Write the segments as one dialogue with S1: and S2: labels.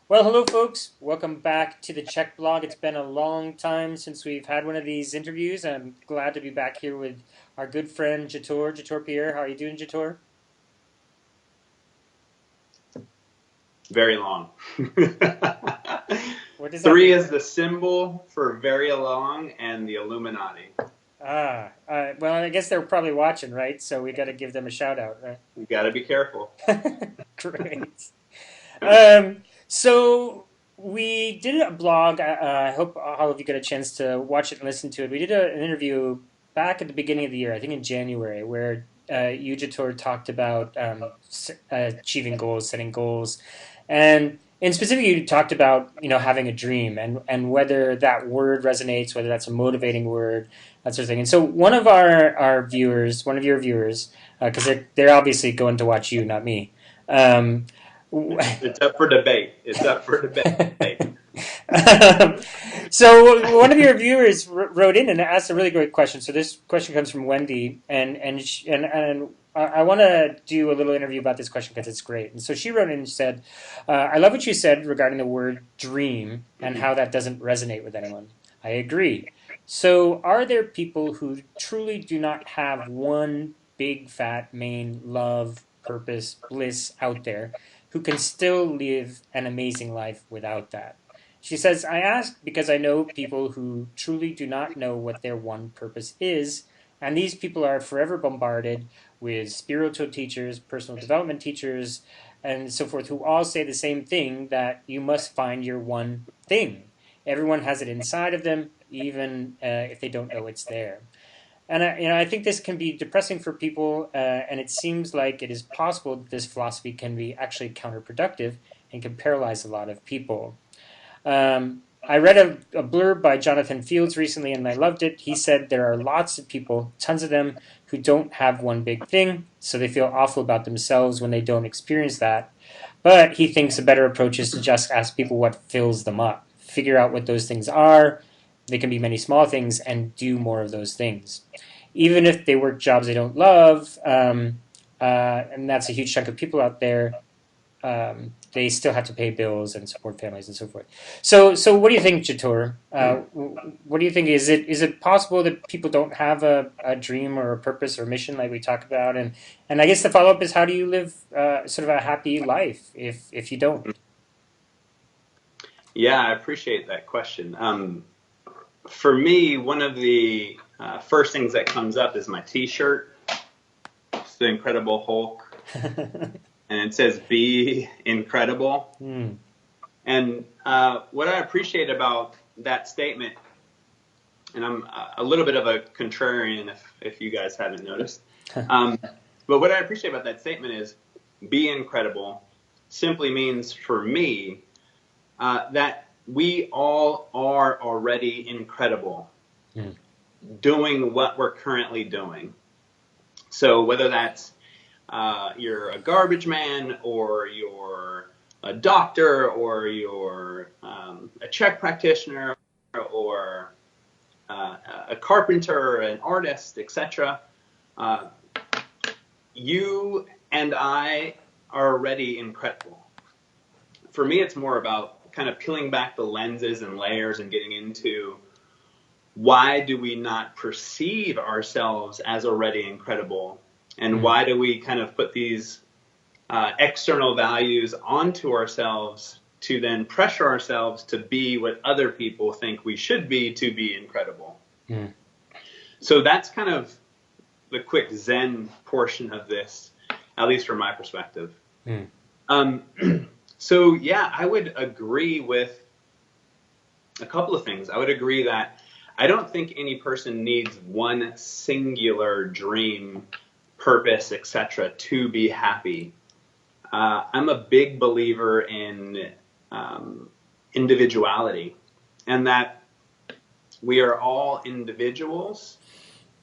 S1: Well, hello, folks. Welcome back to the Chek blog. It's been a long time since we've had one of these interviews. I'm glad to be back here with our good friend Jator. Jator Pierre, how are you doing, Jator?
S2: Very long.
S1: What does that
S2: Three
S1: mean?
S2: is the symbol for very long and the Illuminati.
S1: Well, I guess they're probably watching, right? So we got to give them a shout out,
S2: You got to be careful.
S1: right? Great. So we did a blog. I hope all of you got a chance to watch it and listen to it. We did an interview back at the beginning of the year, I think in January, where you, Jator, talked about achieving goals, setting goals, and in specific, you talked about having a dream and whether that word resonates, whether that's a motivating word, that sort of thing. And so one of our viewers, one of your viewers, because they're obviously going to watch you, not me. Um,
S2: It's up for debate. It's up for debate.
S1: so one of your viewers wrote in and asked a really great question. So this question comes from Wendy, and I want to do a little interview about this question because it's great. And so she wrote in and said, "I love what you said regarding the word dream and how that doesn't resonate with anyone. I agree. So are there people who truly do not have one big fat main love, purpose, bliss out there?" Who can still live an amazing life without that. She says, I ask because I know people who truly do not know what their one purpose is, and these people are forever bombarded with spiritual teachers, personal development teachers, and so forth, who all say the same thing that you must find your one thing. Everyone has it inside of them, even if they don't know it's there. And I think this can be depressing for people, and it seems like it is possible that this philosophy can be actually counterproductive and can paralyze a lot of people. I read a blurb by Jonathan Fields recently, and I loved it. He said there are lots of people, tons of them, who don't have one big thing, so they feel awful about themselves when they don't experience that. But he thinks a better approach is to just ask people what fills them up, figure out what those things are. They can be many small things, and do more of those things. Even if they work jobs they don't love, and that's a huge chunk of people out there, they still have to pay bills and support families and so forth. So what do you think, Jator? What do you think? Is it possible that people don't have a dream or a purpose or mission like we talk about? And I guess the follow up is, how do you live sort of a happy life if you don't?
S2: Yeah, I appreciate that question. For me, one of the first things that comes up is my T-shirt. It's the Incredible Hulk, and it says "Be incredible."
S1: Hmm.
S2: And what I appreciate about that statement, and I'm a little bit of a contrarian if you guys haven't noticed, but what I appreciate about that statement is "Be incredible" simply means for me that we all are already incredible
S1: Hmm.
S2: doing what we're currently doing. So whether that's you're a garbage man, or you're a doctor, or you're a Czech practitioner, or a carpenter, an artist, etc., uh, you and I are already incredible. For me, it's more about kind of peeling back the lenses and layers and getting into why do we not perceive ourselves as already incredible, and
S1: Hmm.
S2: why do we kind of put these external values onto ourselves to then pressure ourselves to be what other people think we should be to be incredible.
S1: Hmm.
S2: So that's kind of the quick Zen portion of this, at least from my perspective.
S1: Hmm.
S2: Um, so yeah, I would agree with a couple of things. I would agree that I don't think any person needs one singular dream, purpose, etc., to be happy. I'm a big believer in individuality, and that we are all individuals,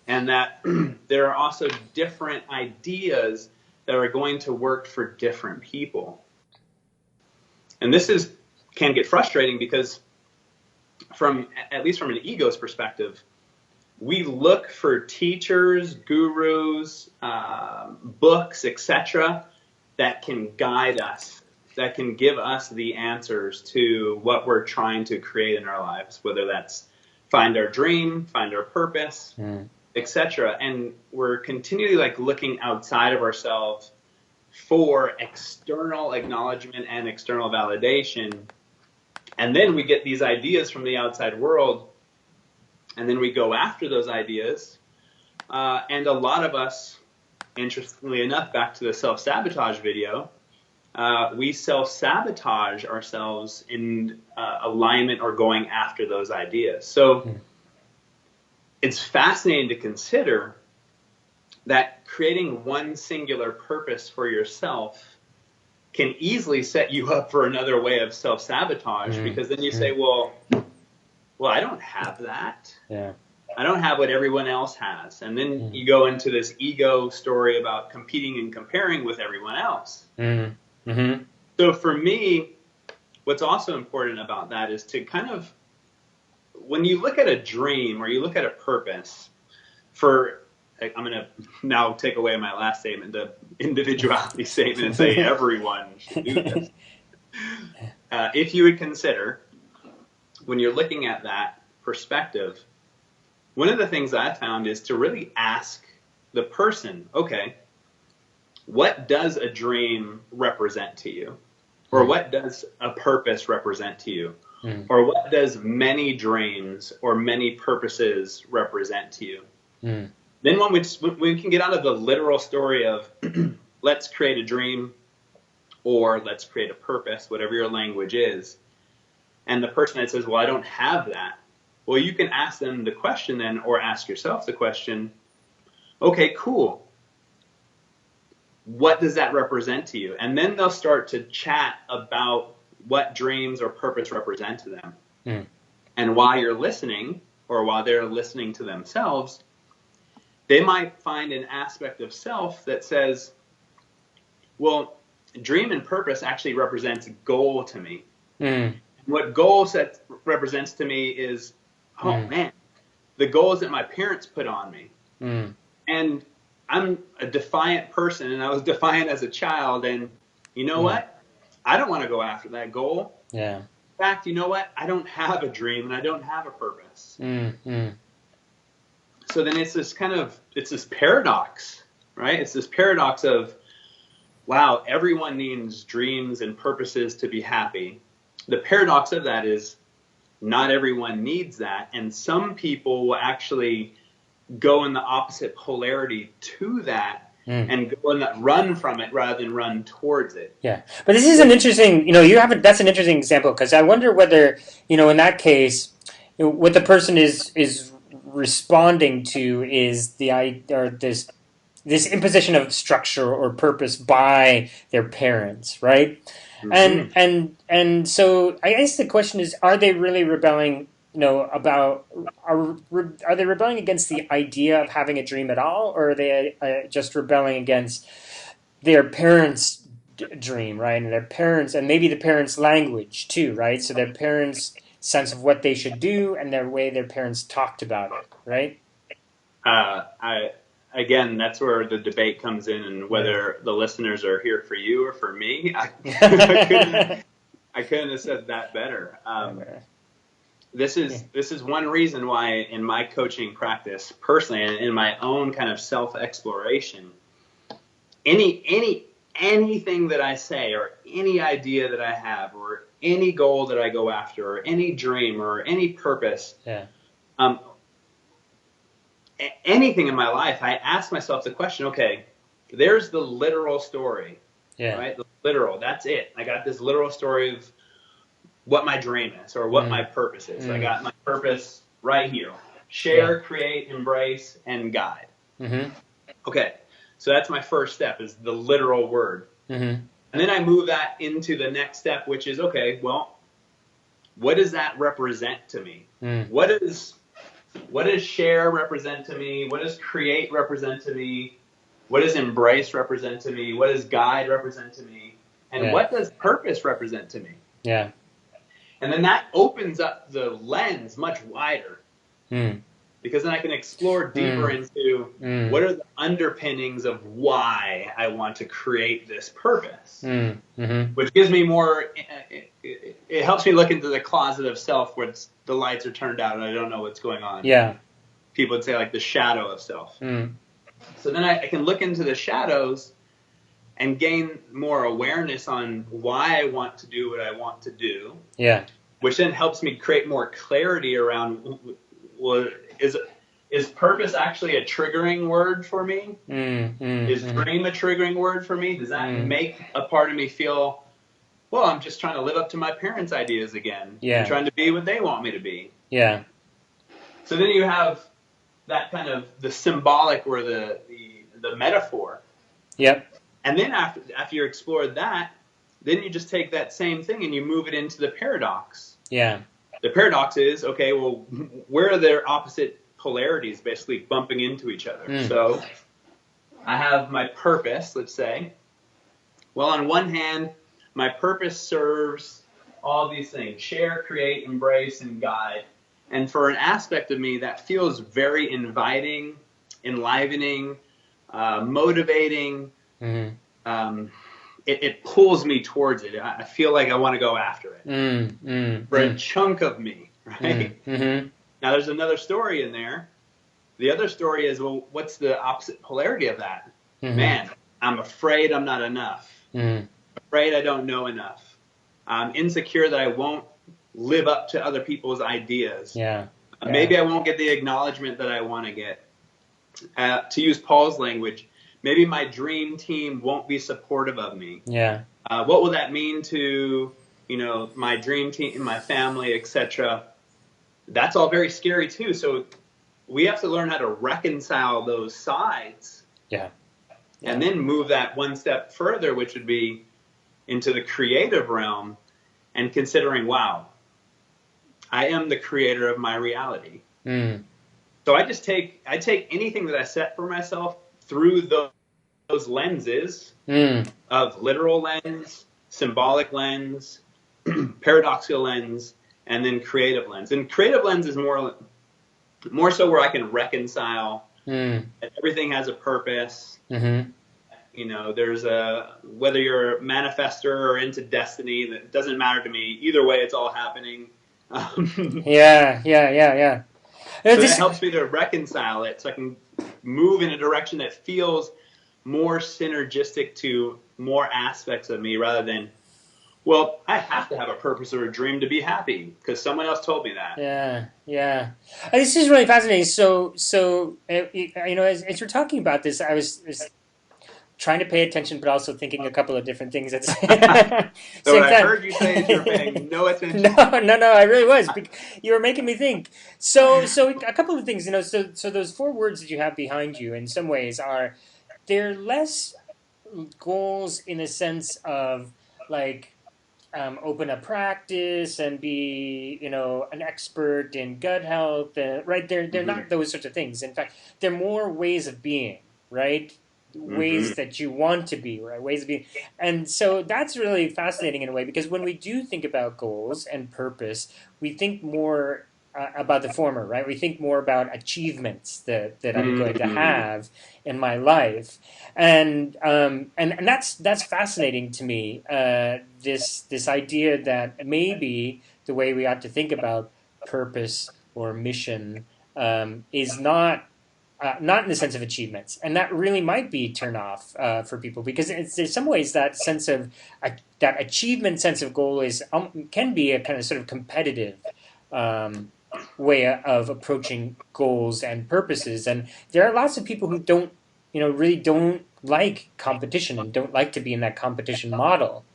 S2: and that there are also different ideas that are going to work for different people. And this can get frustrating because, from at least from an ego's perspective, we look for teachers, gurus, books, etc., that can guide us that can give us the answers to what we're trying to create in our lives, whether that's find our dream, find our purpose, etc. And we're continually like looking outside of ourselves for external acknowledgement and external validation. And then we get these ideas from the outside world, and then we go after those ideas. And a lot of us, interestingly enough, back to the self-sabotage video, we self-sabotage ourselves in alignment or going after those ideas. So it's fascinating to consider that creating one singular purpose for yourself can easily set you up for another way of self-sabotage, because then you say, well, I don't have that.
S1: Yeah.
S2: I don't have what everyone else has. And then you go into this ego story about competing and comparing with everyone else. So for me, what's also important about that is to kind of, when you look at a dream or you look at a purpose, I'm going to now take away my last statement, the individuality statement, and say everyone should do this. If you would consider, when you're looking at that perspective, one of the things I found is to really ask the person, okay, what does a dream represent to you? Or what does a purpose represent to you? Or what does many dreams or many purposes represent to you? Then when we can get out of the literal story of let's create a dream or let's create a purpose, whatever your language is, and the person that says, well, I don't have that, well, you can ask them the question then, or ask yourself the question, okay, cool. What does that represent to you? And then they'll start to chat about what dreams or purpose represent to them. And while you're listening, or while they're listening to themselves, they might find an aspect of self that says, well, dream and purpose actually represents goal to me. What goal represents to me is, oh man, the goals that my parents put on me. And I'm a defiant person, and I was defiant as a child, and you know what? I don't want to go after that goal.
S1: Yeah.
S2: In fact, you know what? I don't have a dream, and I don't have a purpose. So then it's this paradox, right? It's this paradox of, wow, everyone needs dreams and purposes to be happy. The paradox of that is not everyone needs that, and some people will actually go in the opposite polarity to that and go and run from it rather than run towards it.
S1: Yeah, but this is an interesting, that's an interesting example, because I wonder whether, in that case, what the person is responding to is this imposition of structure or purpose by their parents, right? And so I guess the question is, are they really rebelling? Are they rebelling against the idea of having a dream at all, or are they just rebelling against their parents' dream, right? And their parents, and maybe the parents' language too, right? So their parents' sense of what they should do and their way their parents talked about it, right?
S2: Again, that's where the debate comes in, and whether the listeners are here for you or for me. I couldn't have said that better. This is one reason why in my coaching practice, personally, and in my own kind of self-exploration, anything that I say, or any idea that I have, or any goal that I go after, or any dream, or any purpose, anything in my life, I ask myself the question, okay, there's the literal story, right? The literal, that's it. I got this literal story of what my dream is, or what my purpose is. I got my purpose right here. Share, create, embrace, and guide. Okay, so that's my first step, is the literal word. And then I move that into the next step, which is, okay, well, what does that represent to me? What does share represent to me? What does create represent to me? What does embrace represent to me? What does guide represent to me? And what does purpose represent to me? And then that opens up the lens much wider. And because then I can explore deeper into what are the underpinnings of why I want to create this purpose, which gives me more, it helps me look into the closet of self where the lights are turned out and I don't know what's going on.
S1: Yeah.
S2: People would say like the shadow of self. So then I can look into the shadows and gain more awareness on why I want to do what I want to do.
S1: Yeah.
S2: Which then helps me create more clarity around, well, is purpose actually a triggering word for me? Is dream a triggering word for me? Does that make a part of me feel, well, I'm just trying to live up to my parents' ideas again.
S1: Yeah.
S2: I'm trying to be what they want me to be.
S1: Yeah.
S2: So then you have that kind of the symbolic or the metaphor.
S1: Yep.
S2: And then after you explore that, then you just take that same thing and you move it into the paradox.
S1: Yeah.
S2: The paradox is, okay, well, where are their opposite polarities basically bumping into each other? So I have my purpose, let's say. Well, on one hand, my purpose serves all these things: share, create, embrace, and guide. And for an aspect of me, that feels very inviting, enlivening, motivating. It pulls me towards it. I feel like I want to go after it. For a chunk of me, right? Now, there's another story in there. The other story is, well, what's the opposite polarity of that? Man, I'm afraid I'm not enough. Afraid I don't know enough. I'm insecure that I won't live up to other people's ideas. Maybe I won't get the acknowledgement that I want to get. To use Paul's language, maybe my dream team won't be supportive of me. What will that mean to, my dream team, my family, etc.? That's all very scary too. So we have to learn how to reconcile those sides. And then move that one step further, which would be into the creative realm and considering, wow, I am the creator of my reality. So I take anything that I set for myself through those lenses of literal lens, symbolic lens, paradoxical lens, and then creative lens. And creative lens is more so where I can reconcile that everything has a purpose. There's whether you're a manifester or into destiny, that doesn't matter to me. Either way, it's all happening.
S1: Yeah.
S2: So that helps me to reconcile it, so I can move in a direction that feels more synergistic to more aspects of me, rather than, well, I have to have a purpose or a dream to be happy because someone else told me that.
S1: Yeah. This is really fascinating. So as you're talking about this, I was trying to pay attention, but also thinking a couple of different things at the same time.
S2: So what I heard you say is you're paying no attention.
S1: No, I really was. You were making me think. So a couple of things, so those 4 words that you have behind you, in some ways, they're less goals in the sense of like open a practice and be an expert in gut health, right? They're not those sorts of things. In fact, they're more ways of being, right? Ways that you want to be, right? Ways of being. And so that's really fascinating in a way, because when we do think about goals and purpose, we think more about the former, right? We think more about achievements that I'm going to have in my life, and that's fascinating to me. This idea that maybe the way we ought to think about purpose or mission is not in the sense of achievements, and that really might be turn off for people, because there's some ways that sense of that achievement sense of goal is can be a kind of sort of competitive way of approaching goals and purposes, and there are lots of people who really don't like competition and don't like to be in that competition model.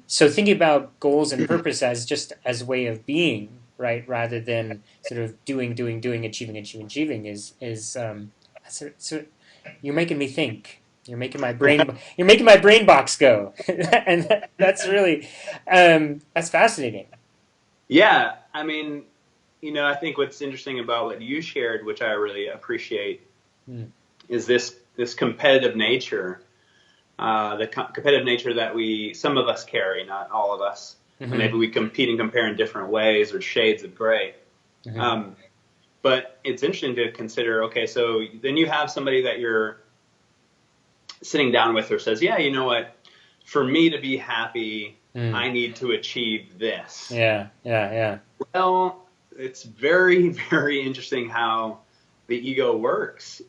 S1: So thinking about goals and purpose as just as a way of being, right, rather than sort of doing, achieving is so you're making me think. You're making my brain box go, and that's really that's fascinating.
S2: Yeah, I mean, I think what's interesting about what you shared, which I really appreciate, is this competitive nature, the competitive nature that some of us carry, not all of us. Maybe we compete and compare in different ways or shades of gray. But it's interesting to consider, okay, so then you have somebody that you're sitting down with who says, yeah, you know what? For me to be happy,
S1: Mm.
S2: I need to achieve this.
S1: Yeah, yeah, yeah.
S2: Well, it's very, very interesting how the ego works,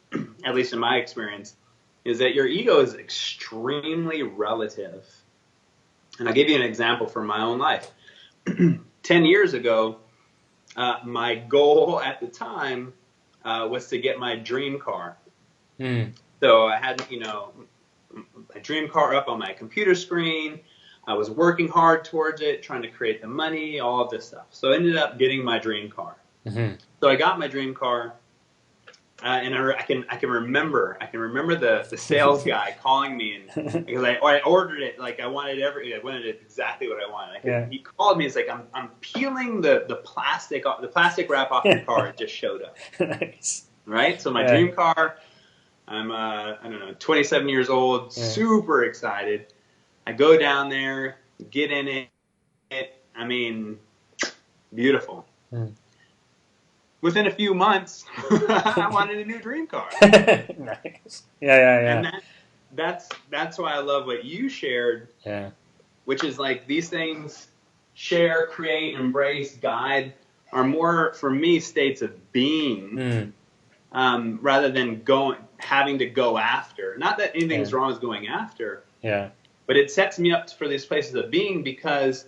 S2: at least in my experience, is that your ego is extremely relative. And I'll give you an example from my own life. 10 years ago, my goal at the time was to get my dream car.
S1: Mm.
S2: So I had, my dream car up on my computer screen. I was working hard towards it, trying to create the money, all of this stuff. So I ended up getting my dream car.
S1: Mm-hmm.
S2: So I got my dream car, and I can remember the sales guy calling me, and because I ordered it like I wanted it exactly what I wanted.
S1: Yeah.
S2: He called me. It's like I'm peeling the plastic wrap off your car. It just showed up.
S1: Nice.
S2: Right. So my
S1: Yeah.
S2: dream car. I'm I don't know, 27 years old,
S1: Yeah.
S2: super excited. I go down there, get in it. I mean, beautiful.
S1: Mm.
S2: Within a few months, I wanted a new dream car.
S1: Nice. Yeah, yeah, yeah.
S2: And that's why I love what you shared.
S1: Yeah.
S2: Which is like these things: share, create, embrace, guide, are more for me states of being, rather than having to go after. Not that anything's wrong with going after.
S1: Yeah.
S2: But it sets me up for these places of being because,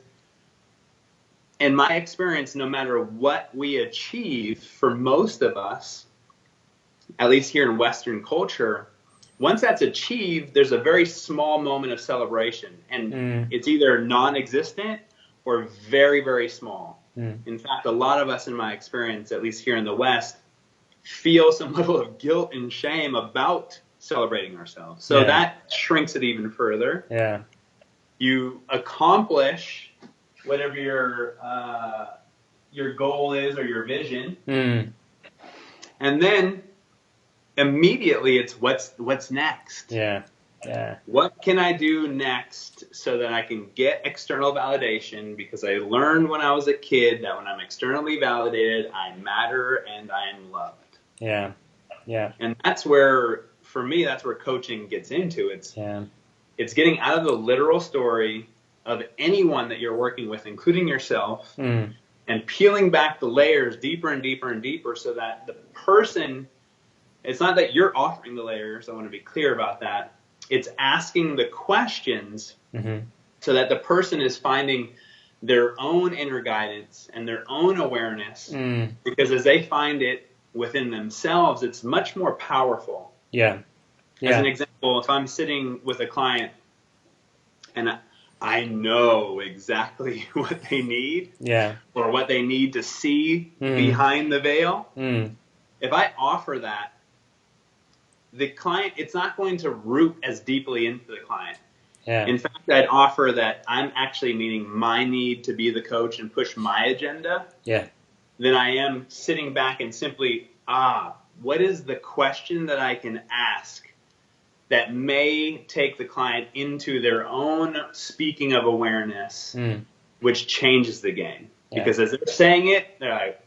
S2: in my experience, no matter what we achieve, for most of us, at least here in Western culture, once that's achieved, there's a very small moment of celebration. And it's either non-existent or very, very small. In fact, a lot of us, in my experience, at least here in the West, feel some level of guilt and shame about celebrating ourselves. So that shrinks it even further.
S1: Yeah.
S2: You accomplish whatever your goal is or your vision. And then immediately it's what's next.
S1: Yeah. Yeah.
S2: What can I do next so that I can get external validation? Because I learned when I was a kid that when I'm externally validated, I matter and I am loved.
S1: Yeah. Yeah.
S2: And that's where, for me, that's where coaching gets into. It's getting out of the literal story of anyone that you're working with, including yourself, and peeling back the layers deeper and deeper and deeper so that the person, it's not that you're offering the layers, I want to be clear about that. It's asking the questions so that the person is finding their own inner guidance and their own awareness, because as they find it within themselves, it's much more powerful.
S1: Yeah.
S2: As an example, if I'm sitting with a client and I know exactly what they need, or what they need to see behind the veil, if I offer that, the client, it's not going to root as deeply into the client. In fact, I'd offer that I'm actually meeting my need to be the coach and push my agenda, than I am sitting back and simply, what is the question that I can ask that may take the client into their own speaking of awareness, which changes the game. Because as they're saying it, they're like,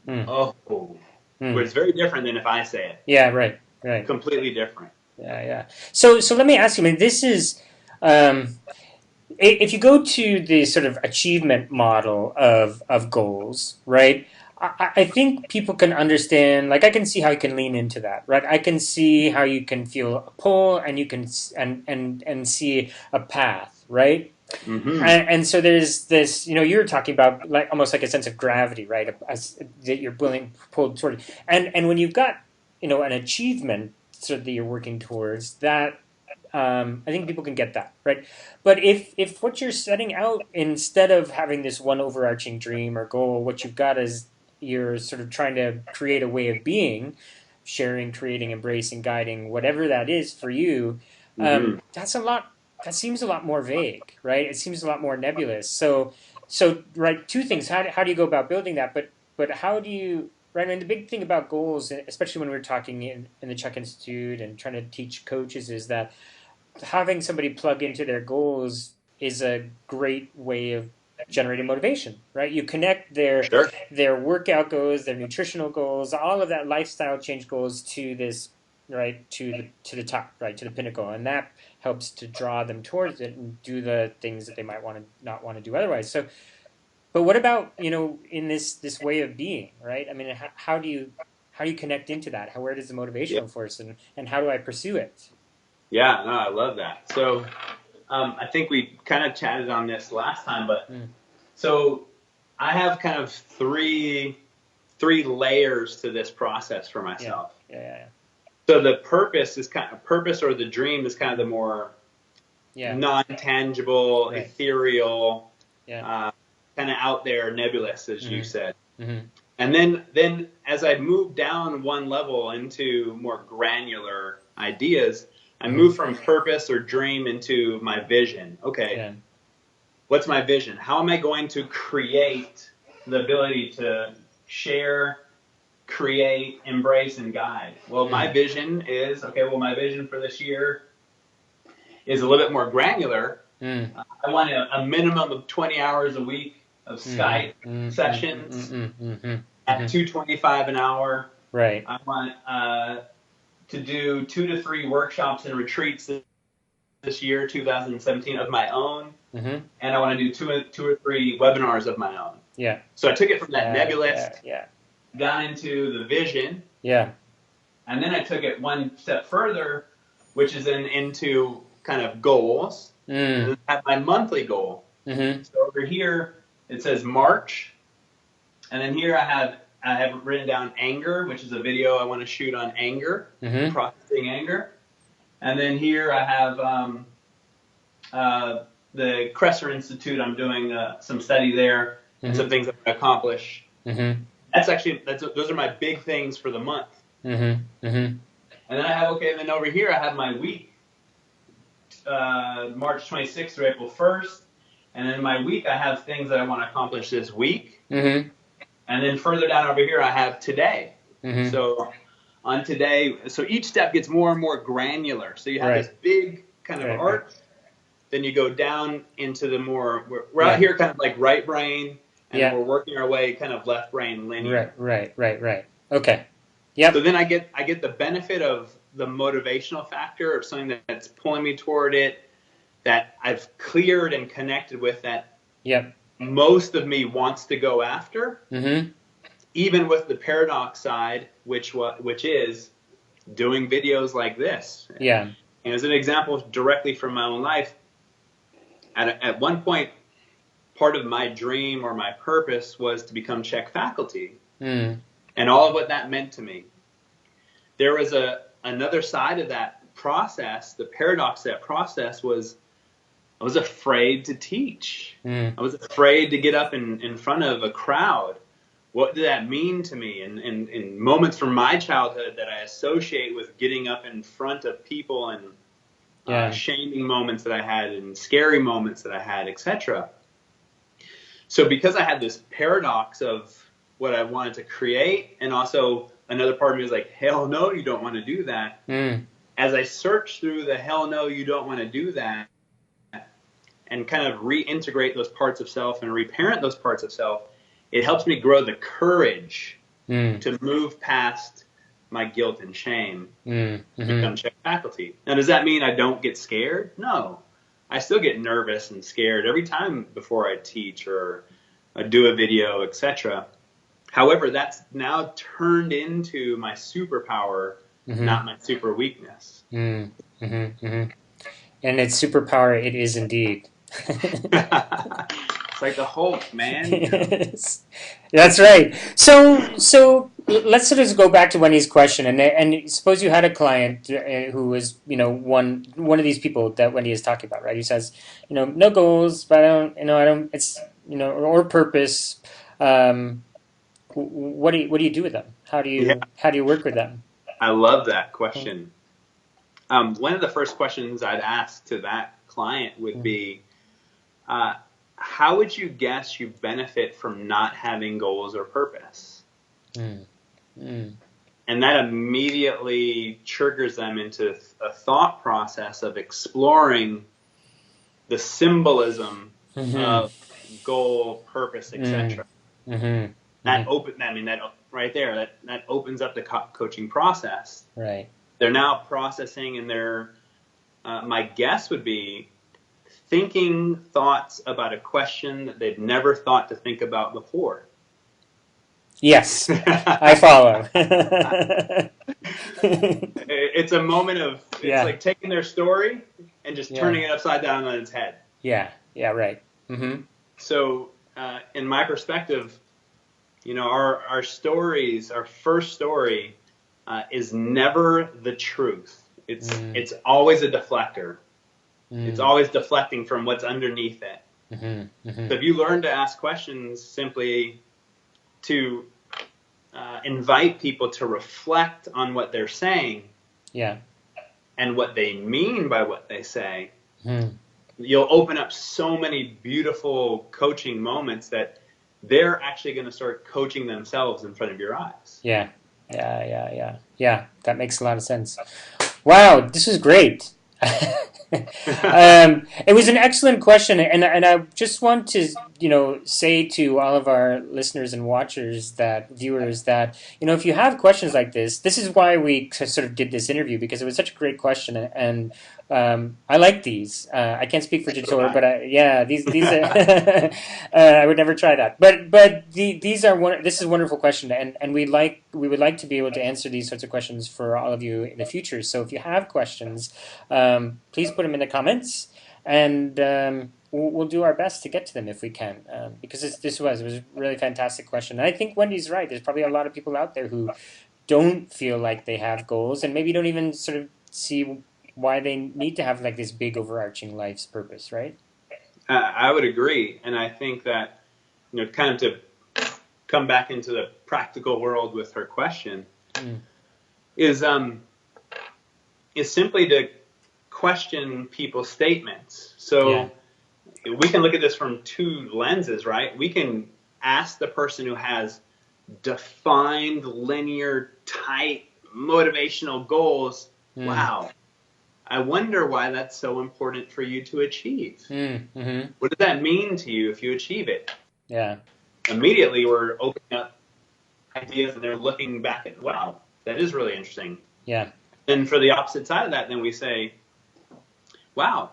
S2: but it's very different than if I say it.
S1: Yeah, right. Right.
S2: Completely different.
S1: Yeah, yeah. So let me ask you, I mean, this is, if you go to the sort of achievement model of goals, right? I think people can understand, like I can see how you can lean into that, right? I can see how you can feel a pull and you can and see a path, right? And so there's this, you were talking about like almost like a sense of gravity, right? That you're pulled toward, and when you've got an achievement sort of that you're working towards, that I think people can get that, right? But if what you're setting out, instead of having this one overarching dream or goal, what you've got is you're sort of trying to create a way of being, sharing, creating, embracing, guiding, whatever that is for you, that's a lot. That seems a lot more vague, right? It seems a lot more nebulous. So right, two things. How do you go about building that? But how do you, right? I mean, the big thing about goals, especially when we're talking in the Chek Institute and trying to teach coaches, is that having somebody plug into their goals is a great way of generating motivation, right? You connect
S2: Sure.
S1: their workout goals, their nutritional goals, all of that lifestyle change goals to this, right, to the top, right, to the pinnacle, and that helps to draw them towards it and do the things that they might want to not want to do otherwise. So, but what about, in this way of being, right? I mean, how do you connect into that? Where does the
S2: Yeah.
S1: motivational force, and how do I pursue it?
S2: Yeah. No, I love that. So I think we kind of chatted on this last time, but
S1: Mm.
S2: so I have kind of three layers to this process for
S1: Yeah,
S2: myself.
S1: yeah,
S2: So the purpose or the dream is kind of the more
S1: yeah, yeah.
S2: non-tangible,
S1: Right.
S2: ethereal,
S1: Yeah.
S2: uh, kind of out there, nebulous, as you
S1: Mm-hmm.
S2: said.
S1: Mm-hmm.
S2: And then as I move down one level into more granular ideas, I
S1: Mm-hmm.
S2: move from purpose or dream into my vision. Okay,
S1: Yeah.
S2: what's my vision? How am I going to create the ability to share, create, embrace, and guide? Well, my
S1: Mm.
S2: vision is okay. Well, my vision for this year is a little bit more granular.
S1: Mm.
S2: I want a minimum of 20 hours a week of Skype
S1: Mm-hmm. Mm-hmm.
S2: sessions
S1: Mm-hmm. Mm-hmm.
S2: at
S1: Mm-hmm.
S2: 225 an hour.
S1: Right.
S2: I want to do 2 to 3 workshops and retreats this year, 2017, of my own,
S1: Mm-hmm.
S2: and I want to do two or three webinars of my own.
S1: Yeah.
S2: So I took it from that
S1: Yeah.
S2: nebulous,
S1: Yeah. Yeah.
S2: got into the vision,
S1: Yeah.
S2: and then I took it one step further, which is then into kind of goals, and
S1: Mm.
S2: then I have my monthly goal.
S1: Mm-hmm.
S2: So over here it says March, and then here I have written down anger, which is a video I want to shoot on anger,
S1: Mm-hmm.
S2: processing anger. And then here I have the Kresser Institute. I'm doing some study there and some
S1: Mm-hmm.
S2: things I want to accomplish.
S1: Mm-hmm.
S2: Those are my big things for the month.
S1: Mm-hmm. Mm-hmm.
S2: And then I have and then over here I have my week, March 26th through April 1st. And then my week I have things that I want to accomplish this week.
S1: Mm-hmm.
S2: And then further down over here I have today.
S1: Mm-hmm.
S2: So on today, so each step gets more and more granular. So you have
S1: Right.
S2: this big kind of
S1: Right. Right.
S2: arc. Then you go down into the more, we're
S1: Yeah.
S2: out here kind of like right brain, and
S1: Yeah.
S2: then we're working our way kind of left brain linear.
S1: Right. Okay. Yep.
S2: So then I get the benefit of the motivational factor of something that's pulling me toward it, that I've cleared and connected with, that
S1: Yep.
S2: most of me wants to go after,
S1: Mm-hmm.
S2: even with the paradox side, which is doing videos like this.
S1: Yeah.
S2: And as an example directly from my own life, at one point, part of my dream or my purpose was to become Chek faculty,
S1: Mm.
S2: and all of what that meant to me. There was another side of that process. The paradox of that process was I was afraid to teach.
S1: Mm.
S2: I was afraid to get up in front of a crowd. What did that mean to me? And in moments from my childhood that I associate with getting up in front of people, and
S1: Yeah.
S2: shaming moments that I had and scary moments that I had, etc. So because I had this paradox of what I wanted to create, and also another part of me was like, hell no, you don't want to do that.
S1: Mm.
S2: As I search through the hell no, you don't want to do that, and kind of reintegrate those parts of self and reparent those parts of self, it helps me grow the courage to move past my guilt and shame,
S1: Mm-hmm.
S2: become Chek faculty. Now, does that mean I don't get scared? No. I still get nervous and scared every time before I teach or I do a video, etc. However, that's now turned into my superpower,
S1: Mm-hmm.
S2: not my super weakness.
S1: Mm-hmm. Mm-hmm. And its superpower, it is indeed.
S2: It's like the Hulk, man.
S1: Yes. That's right. So let's sort of go back to Wendy's question, and suppose you had a client who was, one of these people that Wendy is talking about, right? Who says, no goals, but I don't. It's or purpose. What do you do with them? How do
S2: Yeah,
S1: you work with them?
S2: I love that question. One of the first questions I'd ask to that client would be, how would you guess you benefit from not having goals or purpose?
S1: Mm. Mm.
S2: And that immediately triggers them into a thought process of exploring the symbolism
S1: Mm-hmm.
S2: of goal, purpose, etc.
S1: Mm-hmm.
S2: That right there, that opens up the coaching process.
S1: Right.
S2: They're now processing, and my guess would be thinking thoughts about a question that they've never thought to think about before.
S1: Yes, I follow.
S2: It's a moment of, it's like taking their story and just turning it upside down on its head.
S1: Yeah, right. Mm-hmm.
S2: So, in my perspective, our stories, our first story is never the truth. It's always a deflector. It's always deflecting from what's underneath it.
S1: Mm-hmm. Mm-hmm.
S2: So if you learn to ask questions simply to invite people to reflect on what they're saying, and what they mean by what they say, you'll open up so many beautiful coaching moments that they're actually going to start coaching themselves in front of your eyes.
S1: Yeah. That makes a lot of sense. Wow, this is great. It was an excellent question, and I just want to say to all of our listeners and viewers that if you have questions like this is why we sort of did this interview, because it was such a great question, and I like these. I can't speak for Jator, but these are I would never try that. But these are this is a wonderful question, and we would like to be able to answer these sorts of questions for all of you in the future. So if you have questions, please put them in the comments, and we'll do our best to get to them if we can, because it was a really fantastic question. And I think Wendy's right. There's probably a lot of people out there who don't feel like they have goals, and maybe don't even sort of see why they need to have like this big overarching life's purpose, right?
S2: I would agree, and I think that kind of to come back into the practical world with her question is simply to question people's statements. So we can look at this from two lenses, right? We can ask the person who has defined, linear, tight, motivational goals, wow, I wonder why that's so important for you to achieve.
S1: Mm-hmm.
S2: What does that mean to you if you achieve it?
S1: Yeah.
S2: Immediately we're opening up ideas, and they're looking back at, wow, that is really interesting.
S1: Yeah.
S2: And for the opposite side of that, then we say, wow,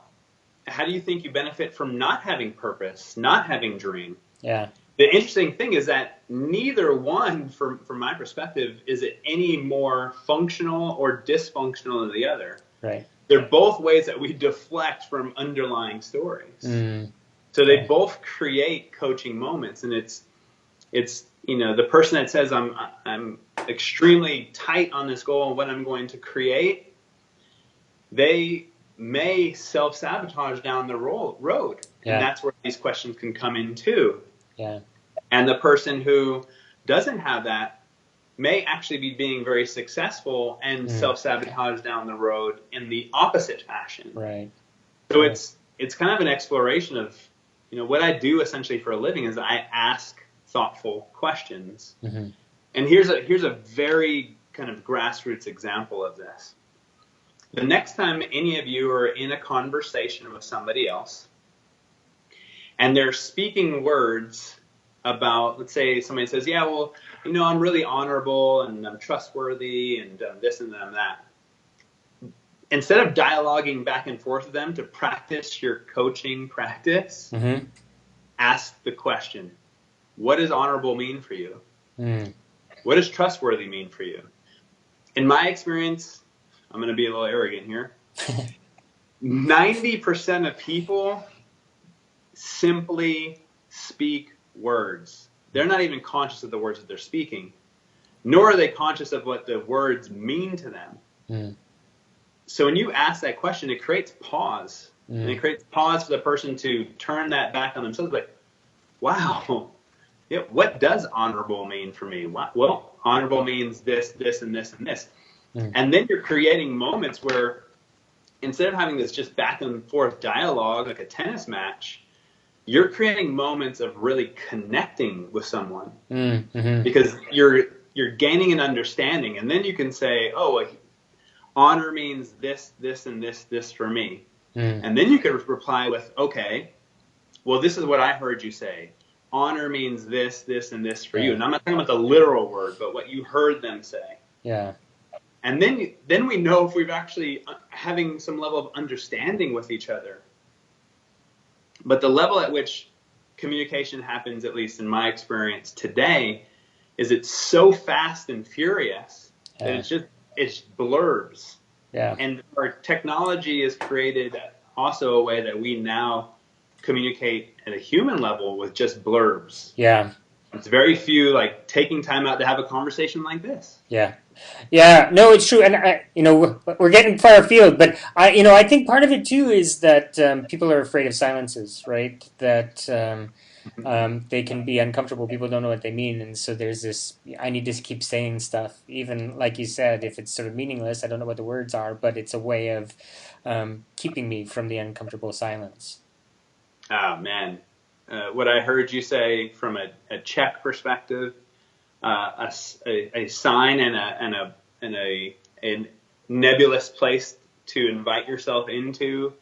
S2: how do you think you benefit from not having purpose, not having dream?
S1: Yeah.
S2: The interesting thing is that neither one, from my perspective, is it any more functional or dysfunctional than the other.
S1: Right.
S2: They're both ways that we deflect from underlying stories. So they both create coaching moments, and it's the person that says I'm extremely tight on this goal and what I'm going to create, they may self-sabotage down the road. And that's where these questions can come in too.
S1: Yeah.
S2: And the person who doesn't have that may actually be being very successful and self-sabotage down the road in the opposite fashion.
S1: Right.
S2: So it's kind of an exploration of, what I do essentially for a living is I ask thoughtful questions. Mm-hmm. And here's a very kind of grassroots example of this. The next time any of you are in a conversation with somebody else, and they're speaking words about, let's say somebody says, yeah, well, I'm really honorable and I'm trustworthy and this and that. Instead of dialoguing back and forth with them to practice your coaching practice, ask the question, what does honorable mean for you? What does trustworthy mean for you? In my experience, I'm going to be a little arrogant here, 90% of people simply speak words. They're not even conscious of the words that they're speaking, nor are they conscious of what the words mean to them. So when you ask that question, it creates pause. And it creates pause for the person to turn that back on themselves. Like, wow, what does honorable mean for me? Well, honorable means this, this, and this, and this. And then you're creating moments where instead of having this just back and forth dialogue like a tennis match, you're creating moments of really connecting with someone because you're gaining an understanding. And then you can say, oh, honor means this, this, and this for me. And then you can reply with, okay, well, this is what I heard you say. Honor means this, this, and this for you.
S1: Yeah.
S2: And I'm not talking about the literal word, but what you heard them say.
S1: Yeah.
S2: And then we know if we've actually having some level of understanding with each other. But the level at which communication happens, at least in my experience today, is it's so fast and furious that it's blurbs.
S1: Yeah.
S2: And our technology has created also a way that we now communicate at a human level with just blurbs.
S1: Yeah.
S2: It's very few like taking time out to have a conversation like this.
S1: Yeah. Yeah, no, it's true, and we're getting far afield, but I think part of it too is that people are afraid of silences, right? That they can be uncomfortable. People don't know what they mean, and so there's this. I need to keep saying stuff, even like you said, if it's sort of meaningless. I don't know what the words are, but it's a way of keeping me from the uncomfortable silence.
S2: Oh man, what I heard you say from a Czech perspective. A sign and a nebulous place to invite yourself into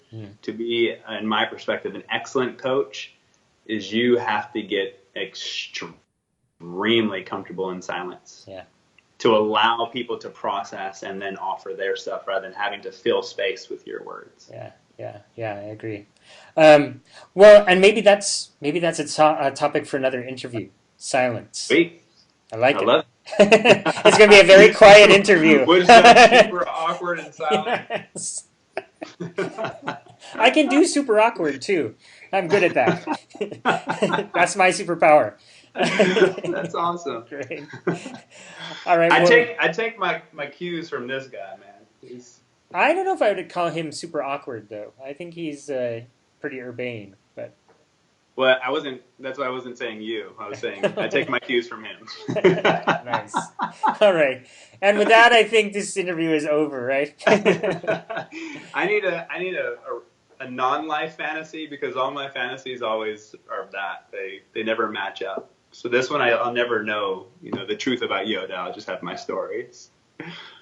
S2: to be, in my perspective, an excellent coach is you have to get extremely comfortable in silence.
S1: Yeah.
S2: To allow people to process and then offer their stuff rather than having to fill space with your words.
S1: Yeah, I agree. Well, and maybe that's a topic for another interview. Silence.
S2: Sweet.
S1: I like
S2: I
S1: it.
S2: love
S1: It's going to be a very quiet interview.
S2: Which is super awkward and silent.
S1: Yes. I can do super awkward too. I'm good at that. That's my superpower.
S2: That's awesome.
S1: Great. All right.
S2: I take my cues from this guy, man.
S1: I don't know if I would call him super awkward though. I think he's pretty urbane, but.
S2: Well, I wasn't. That's why I wasn't saying you. I was saying I take my cues from him.
S1: Nice. All right. And with that, I think this interview is over, right?
S2: I need a non-life fantasy because all my fantasies always are that they never match up. So this one I'll never know the truth about Yoda. I'll just have my stories.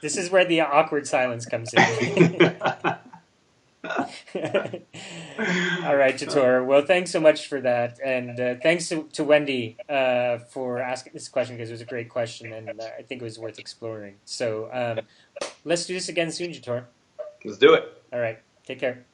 S1: This is where the awkward silence comes in. All right, Jator. Well, thanks so much for that, and thanks to Wendy for asking this question because it was a great question, and I think it was worth exploring. So let's do this again soon, Jator.
S2: Let's do it.
S1: All right. Take care.